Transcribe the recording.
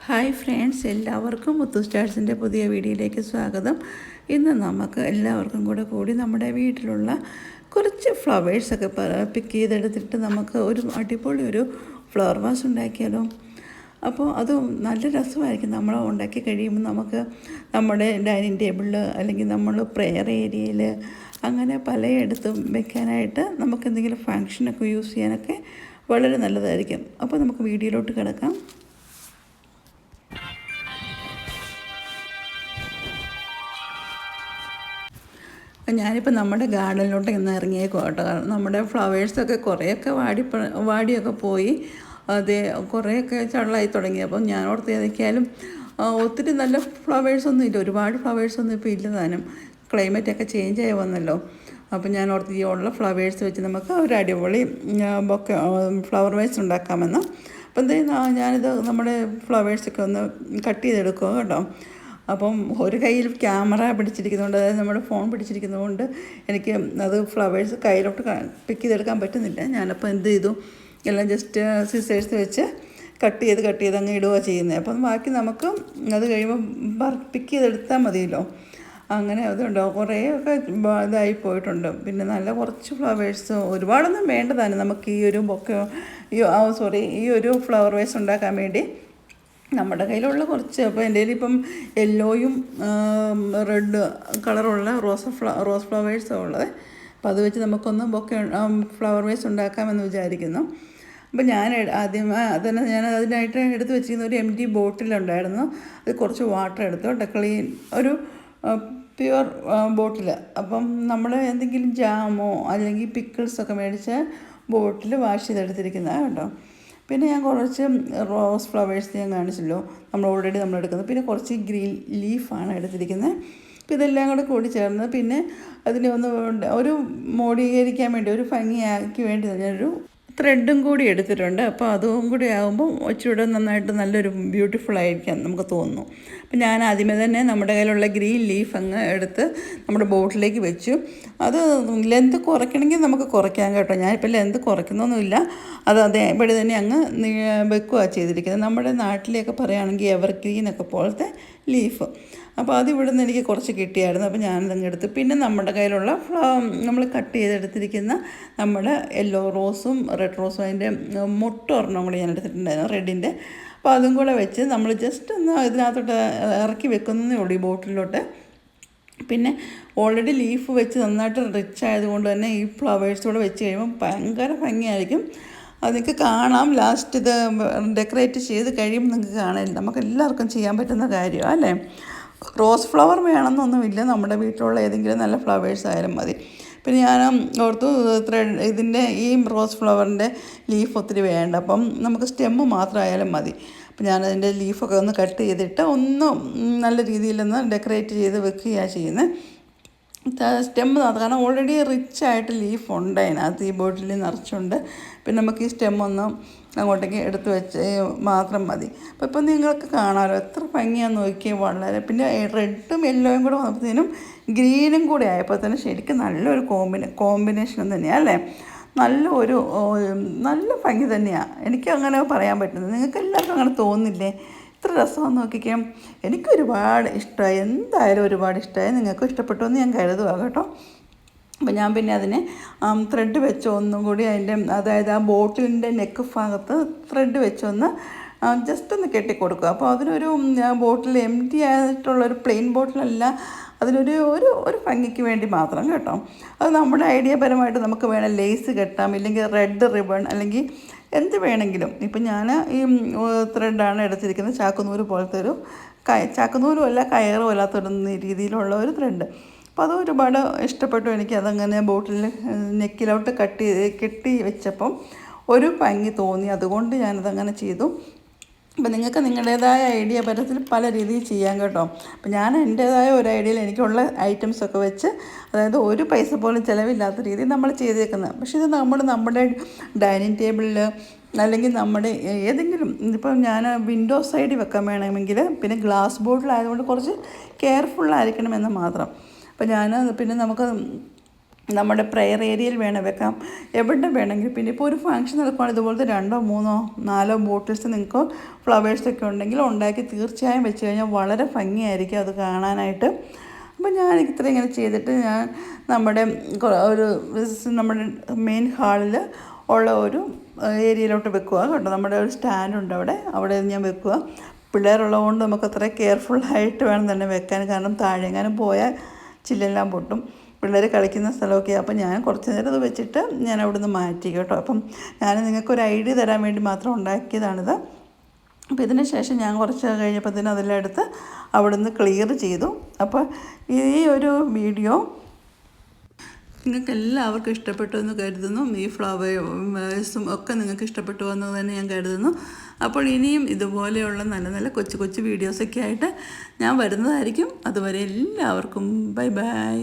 Hi friends, എല്ലാവർക്കും മുത്തു സ്റ്റാർസിൻ്റെ പുതിയ വീഡിയോയിലേക്ക് സ്വാഗതം. ഇന്ന് നമുക്ക് എല്ലാവർക്കും കൂടി നമ്മുടെ വീട്ടിലുള്ള കുറച്ച് ഫ്ലവേഴ്സൊക്കെ പിക്ക് ചെയ്തെടുത്തിട്ട് നമുക്ക് ഒരു അടിപൊളി ഒരു ഫ്ലവർ വാസ് ഉണ്ടാക്കിയാലോ. അപ്പോൾ അത് നല്ല രസമായിരിക്കും. നമ്മൾ ഉണ്ടാക്കി കഴിയുമ്പോൾ നമുക്ക് നമ്മുടെ ഡൈനിങ് ടേബിളിൽ അല്ലെങ്കിൽ നമ്മൾ പ്രെയർ ഏരിയയിൽ അങ്ങനെ പലയിടത്തും വെക്കാനായിട്ട് നമുക്ക് എന്തെങ്കിലും ഫങ്ഷനൊക്കെ യൂസ് ചെയ്യാനൊക്കെ വളരെ നല്ലതായിരിക്കും. അപ്പോൾ നമുക്ക് വീഡിയോയിലോട്ട് കിടക്കാം. ഞാനിപ്പോൾ നമ്മുടെ ഗാർഡനിലോട്ട് ഇന്ന് ഇറങ്ങിയേക്കും കേട്ടോ. കാരണം നമ്മുടെ ഫ്ലവേഴ്സൊക്കെ കുറേയൊക്കെ വാടിയൊക്കെ പോയി, അത് കുറേയൊക്കെ ചള്ളായി തുടങ്ങി. അപ്പം ഞാൻ ഓർത്ത് ഏതൊക്കെയാലും ഒത്തിരി നല്ല ഫ്ലവേഴ്സൊന്നും ഇല്ല, ഒരുപാട് ഫ്ലവേഴ്സൊന്നും ഇപ്പോൾ ഇല്ല താനും. ക്ലൈമറ്റൊക്കെ ചേഞ്ച് ആയി വന്നല്ലോ. അപ്പം ഞാൻ ഓർത്ത് ഈ ഉള്ള ഫ്ലവേഴ്സ് വെച്ച് നമുക്ക് ഒരു അടിപൊളി ബൊക്കെ ഫ്ലവർ വേസ് ഉണ്ടാക്കാമെന്ന്. അപ്പം എന്തായാലും ഞാനിത് നമ്മുടെ ഫ്ലവേഴ്സൊക്കെ ഒന്ന് കട്ട് ചെയ്തെടുക്കുക കേട്ടോ. അപ്പം ഒരു കയ്യിൽ ക്യാമറ പിടിച്ചിരിക്കുന്നതുകൊണ്ട്, അതായത് നമ്മുടെ ഫോൺ പിടിച്ചിരിക്കുന്നതുകൊണ്ട് എനിക്ക് അത് ഫ്ലവേഴ്സ് കയ്യിലോട്ട് പിക്ക് ചെയ്തെടുക്കാൻ പറ്റുന്നില്ല. ഞാനപ്പോൾ എന്ത് ചെയ്തു, എല്ലാം ജസ്റ്റ് സിസേഴ്സ് വെച്ച് കട്ട് ചെയ്ത് അങ്ങ് ഇടുക ചെയ്യുന്നത്. അപ്പം ബാക്കി നമുക്ക് അത് കഴിയുമ്പോൾ പിക്ക് ചെയ്തെടുത്താൽ മതിയല്ലോ. അങ്ങനെ അതുണ്ടോ കുറേയൊക്കെ ഇതായി പോയിട്ടുണ്ട്. പിന്നെ നല്ല കുറച്ച് ഫ്ലവേഴ്സ്, ഒരുപാടൊന്നും വേണ്ടതാണ് നമുക്ക് ഈ ഒരു ഈ ഒരു ഫ്ലവർ വേസ് ഉണ്ടാക്കാൻ വേണ്ടി. നമ്മുടെ കയ്യിലുള്ള കുറച്ച്, അപ്പോൾ എൻ്റെ കയ്യിൽ ഇപ്പം യെല്ലോയും റെഡ് കളറുള്ള റോസ് ഫ്ലവേഴ്സാണ് ഉള്ളത്. അപ്പോൾ അത് വെച്ച് നമുക്കൊന്ന് ഫ്ലവർ വേസ് ഉണ്ടാക്കാമെന്ന് വിചാരിക്കുന്നു. അപ്പോൾ ഞാൻ അതന്നെ ഞാൻ അതിനായിട്ട് എടുത്ത് വെച്ചിരുന്ന ഒരു എംറ്റി ബോട്ടിലുണ്ടായിരുന്നു. അത് കുറച്ച് വാട്ടർ എടുത്തു, ക്ലീൻ ഒരു പ്യുവർ ബോട്ടിൽ. അപ്പം നമ്മൾ എന്തെങ്കിലും ജാമോ അല്ലെങ്കിൽ പിക്കിൾസൊക്കെ മേടിച്ച് ബോട്ടിൽ വാഷ് ചെയ്തെടുത്തിരിക്കുന്നതാണ് കേട്ടോ. പിന്നെ ഞാൻ കുറച്ച് റോസ് ഫ്ലവേഴ്സ് ഞാൻ കാണിച്ചല്ലോ, നമ്മൾ എടുക്കുന്നത്. പിന്നെ കുറച്ച് ഗ്രീൻ ലീഫാണ് എടുത്തിരിക്കുന്നത്. അപ്പോൾ ഇതെല്ലാം കൂടി ചേർന്ന് പിന്നെ അതിനെ ഒരു മോഡീകരിക്കാൻ വേണ്ടി, ഒരു ഭംഗിയാക്കി വേണ്ടി ഞാനൊരു ത്രെഡും കൂടി എടുത്തിട്ടുണ്ട്. അപ്പോൾ അതും കൂടി ആകുമ്പോൾ ഇച്ചിരി നന്നായിട്ട് നല്ലൊരു ബ്യൂട്ടിഫുൾ ആയിരിക്കാം നമുക്ക് തോന്നുന്നു. അപ്പം ഞാൻ ആദ്യമേ തന്നെ നമ്മുടെ കയ്യിലുള്ള ഗ്രീൻ ലീഫ് അങ്ങ് എടുത്ത് നമ്മുടെ ബോട്ടിലേക്ക് വെച്ചു. അത് ലെന്ത് കുറയ്ക്കണമെങ്കിൽ നമുക്ക് കുറയ്ക്കാം കേട്ടോ. ഞാനിപ്പോൾ ലെന്ത് കുറയ്ക്കുന്നൊന്നുമില്ല, അതേപടി തന്നെ അങ്ങ് വെക്കുകയാണ് ചെയ്തിരിക്കുന്നത്. നമ്മുടെ നാട്ടിലേക്ക് പറയുകയാണെങ്കിൽ എവർഗ്രീനൊക്കെ പോലത്തെ ലീഫ്. അപ്പോൾ അത് ഇവിടുന്ന് എനിക്ക് കുറച്ച് കിട്ടിയായിരുന്നു. അപ്പോൾ ഞാനതങ്ങ് എടുത്ത്, പിന്നെ നമ്മുടെ കയ്യിലുള്ള നമ്മൾ കട്ട് ചെയ്തെടുത്തിരിക്കുന്ന നമ്മുടെ യെല്ലോ റോസും റെഡ് റോസും അതിൻ്റെ ഒരെണ്ണം കൂടി ഞാൻ എടുത്തിട്ടുണ്ടായിരുന്നു, റെഡിൻ്റെ. അപ്പോൾ അതും കൂടെ വെച്ച് നമ്മൾ ജസ്റ്റ് ഒന്ന് ഇതിനകത്തോട്ട് ഇറക്കി വെക്കുന്നതേ ഉള്ളൂ ഈ ബോട്ടിലോട്ട്. പിന്നെ ഓൾറെഡി ലീഫ് വെച്ച് നന്നായിട്ട് റിച്ച് ആയതുകൊണ്ട് തന്നെ ഈ ഫ്ലവേഴ്സോടെ വെച്ച് കഴിയുമ്പോൾ ഭയങ്കര ഭംഗിയായിരിക്കും. അത് നിങ്ങൾക്ക് കാണാം. ലാസ്റ്റ് ഇത് ഡെക്കറേറ്റ് ചെയ്ത് കഴിയുമ്പോൾ നിങ്ങൾക്ക് കാണാം. നമുക്ക് എല്ലാവർക്കും ചെയ്യാൻ പറ്റുന്ന കാര്യമാണ് അല്ലേ. റോസ് ഫ്ലവർ വേണമെന്നൊന്നുമില്ല, നമ്മുടെ വീട്ടിലുള്ള ഏതെങ്കിലും നല്ല ഫ്ലവേഴ്സ് ആയാലും മതി. പിന്നെ ഞാൻ ഓർത്തു ഇതിൻ്റെ ഈ റോസ് ഫ്ലവറിൻ്റെ ലീഫ് ഒത്തിരി വേണ്ട, അപ്പം നമുക്ക് സ്റ്റെമ്മ് മാത്രമായാലും മതി. അപ്പം ഞാനതിൻ്റെ ലീഫൊക്കെ ഒന്ന് കട്ട് ചെയ്തിട്ട് നല്ല രീതിയിലൊന്ന് ഡെക്കറേറ്റ് ചെയ്ത് വെക്കുകയാണ് ചെയ്യുന്നത്. സ്റ്റെമ്മ് കാരണം ഓൾറെഡി റിച്ച് ആയിട്ട് ലീഫ് ഉണ്ട് അതിനകത്ത്, ഈ ബോട്ടിൽ നിറച്ചുണ്ട്. പിന്നെ നമുക്ക് ഈ സ്റ്റെമ്മൊന്ന് അങ്ങോട്ടേക്ക് എടുത്ത് വെച്ച് മാത്രം മതി. അപ്പോൾ ഇപ്പം നിങ്ങൾക്ക് കാണാമല്ലോ എത്ര ഭംഗിയാണെന്ന് നോക്കിയാൽ വളരെ. പിന്നെ റെഡും യെല്ലോയും കൂടെ വന്നപ്പോഴത്തേനും ഗ്രീനും കൂടെ ആയപ്പോൾ തന്നെ ശരിക്കും നല്ലൊരു കോമ്പിനേഷൻ തന്നെയാണ് അല്ലേ. നല്ല ഭംഗി തന്നെയാണ്. എനിക്ക് അങ്ങനെ പറയാൻ പറ്റുന്നത്. നിങ്ങൾക്ക് എല്ലാവർക്കും അങ്ങനെ തോന്നില്ലേ? ഇത്ര രസമെന്ന് നോക്കിക്കാം. എനിക്കൊരുപാട് ഇഷ്ടമായി, എന്തായാലും ഒരുപാട് ഇഷ്ടമായി. നിങ്ങൾക്കും ഇഷ്ടപ്പെട്ടു എന്ന് ഞാൻ കരുതുക കേട്ടോ. അപ്പോൾ ഞാൻ പിന്നെ അതിനെ ത്രെഡ് വെച്ച് ഒന്നും കൂടി അതിൻ്റെ, അതായത് ആ ബോട്ടിലിൻ്റെ നെക്ക് ഭാഗത്ത് ത്രെഡ് വെച്ചൊന്ന് ജസ്റ്റ് ഒന്ന് കെട്ടിക്കൊടുക്കുക. അപ്പോൾ അതിനൊരു ബോട്ടിൽ എംറ്റി ആയിട്ടുള്ളൊരു പ്ലെയിൻ ബോട്ടിലല്ല, അതിനൊരു ഒരു ഭംഗിക്ക് വേണ്ടി മാത്രം കേട്ടോ. അത് നമ്മുടെ ഐഡിയപരമായിട്ട് നമുക്ക് വേണം ലേസ് കെട്ടാം, ഇല്ലെങ്കിൽ റെഡ് റിബൺ, അല്ലെങ്കിൽ എന്ത് വേണമെങ്കിലും. ഇപ്പം ഞാൻ ഈ ത്രെഡാണ് എടുത്തിരിക്കുന്നത്, ചാക്കുനൂര് പോലത്തെ ഒരു ചാക്കുനൂരും അല്ല കയറും അല്ലാത്തൊരു രീതിയിലുള്ള ഒരു ത്രെഡ്. അപ്പോൾ അത് ഒരുപാട് ഇഷ്ടപ്പെട്ടു എനിക്ക്. അതങ്ങനെ ബോട്ടിൽ നെക്കിലോട്ട് കെട്ടി വെച്ചപ്പം ഒരു ഭംഗി തോന്നി, അതുകൊണ്ട് ഞാനതങ്ങനെ ചെയ്തു. അപ്പോൾ നിങ്ങൾക്ക് നിങ്ങളുടേതായ ഐഡിയ പരത്തിൽ പല രീതിയിൽ ചെയ്യാം കേട്ടോ. അപ്പോൾ ഞാൻ എൻ്റേതായ ഒരു ഐഡിയയിൽ എനിക്കുള്ള ഐറ്റംസൊക്കെ വെച്ച്, അതായത് ഒരു പൈസ പോലും ചിലവില്ലാത്ത രീതിയിൽ നമ്മൾ ചെയ്തേക്കുന്നത്. പക്ഷേ ഇത് നമ്മുടെ ഡൈനിങ് ടേബിളിൽ അല്ലെങ്കിൽ നമ്മുടെ ഏതെങ്കിലും, ഇപ്പം ഞാൻ വിൻഡോ സൈഡിൽ വെക്കാൻ വേണമെങ്കിൽ, പിന്നെ ഗ്ലാസ് ബോട്ടിലായതുകൊണ്ട് കുറച്ച് കെയർഫുള്ളായിരിക്കണമെന്ന് മാത്രം. അപ്പോൾ പിന്നെ നമുക്ക് നമ്മുടെ പ്രെയർ ഏരിയയിൽ വേണം വെക്കാം, എവിടെ വേണമെങ്കിലും. പിന്നെ ഇപ്പോൾ ഒരു ഫംഗ്ഷൻ നടക്കുവാണെങ്കിൽ ഇതുപോലത്തെ 2 3 4 ബോട്ടിൽസ് നിങ്ങൾക്ക് ഫ്ലവേഴ്സൊക്കെ ഉണ്ടെങ്കിൽ ഉണ്ടാക്കി തീർച്ചയായും വെച്ച് കഴിഞ്ഞാൽ വളരെ ഭംഗിയായിരിക്കും അത് കാണാനായിട്ട്. അപ്പോൾ ഞാൻ ഇത്ര ഇങ്ങനെ ചെയ്തിട്ട് ഞാൻ നമ്മുടെ ഒരു നമ്മുടെ മെയിൻ ഹാളിൽ ഉള്ള ഒരു ഏരിയയിലോട്ട് വെക്കുക കേട്ടോ. നമ്മുടെ ഒരു സ്റ്റാൻഡുണ്ട് അവിടെ ഞാൻ വെക്കുക. പിള്ളേരുള്ളതുകൊണ്ട് നമുക്ക് അത്ര കെയർഫുള്ളായിട്ട് വേണം തന്നെ വെക്കാൻ, കാരണം താഴെ എങ്ങാനും പോയാൽ ചില്ലെല്ലാം പൊട്ടും. പിള്ളേർ കളിക്കുന്ന സ്ഥലമൊക്കെ. അപ്പം ഞാൻ കുറച്ച് നേരം അത് വെച്ചിട്ട് ഞാൻ അവിടുന്ന് മാറ്റി കേട്ടോ. അപ്പം ഞാൻ നിങ്ങൾക്കൊരു ഐഡിയ തരാൻ വേണ്ടി മാത്രം ഉണ്ടാക്കിയതാണിത്. അപ്പോൾ ഇതിന് ശേഷം ഞാൻ കുറച്ച് കഴിഞ്ഞപ്പോഴത്തേനും അതെല്ലാം എടുത്ത് അവിടുന്ന് ക്ലിയർ ചെയ്തു. അപ്പോൾ ഈ ഒരു വീഡിയോ നിങ്ങൾക്ക് എല്ലാവർക്കും ഇഷ്ടപ്പെട്ടു എന്ന് കരുതുന്നു. ഈ ഫ്ലവേഴ്സും ഒക്കെ നിങ്ങൾക്ക് ഇഷ്ടപ്പെട്ടു എന്ന് തന്നെ ഞാൻ കരുതുന്നു. അപ്പോൾ ഇനിയും ഇതുപോലെയുള്ള നല്ല നല്ല കൊച്ചു കൊച്ചു വീഡിയോസൊക്കെ ആയിട്ട് ഞാൻ വരുന്നതായിരിക്കും. അതുവരെ എല്ലാവർക്കും ബൈ ബൈ.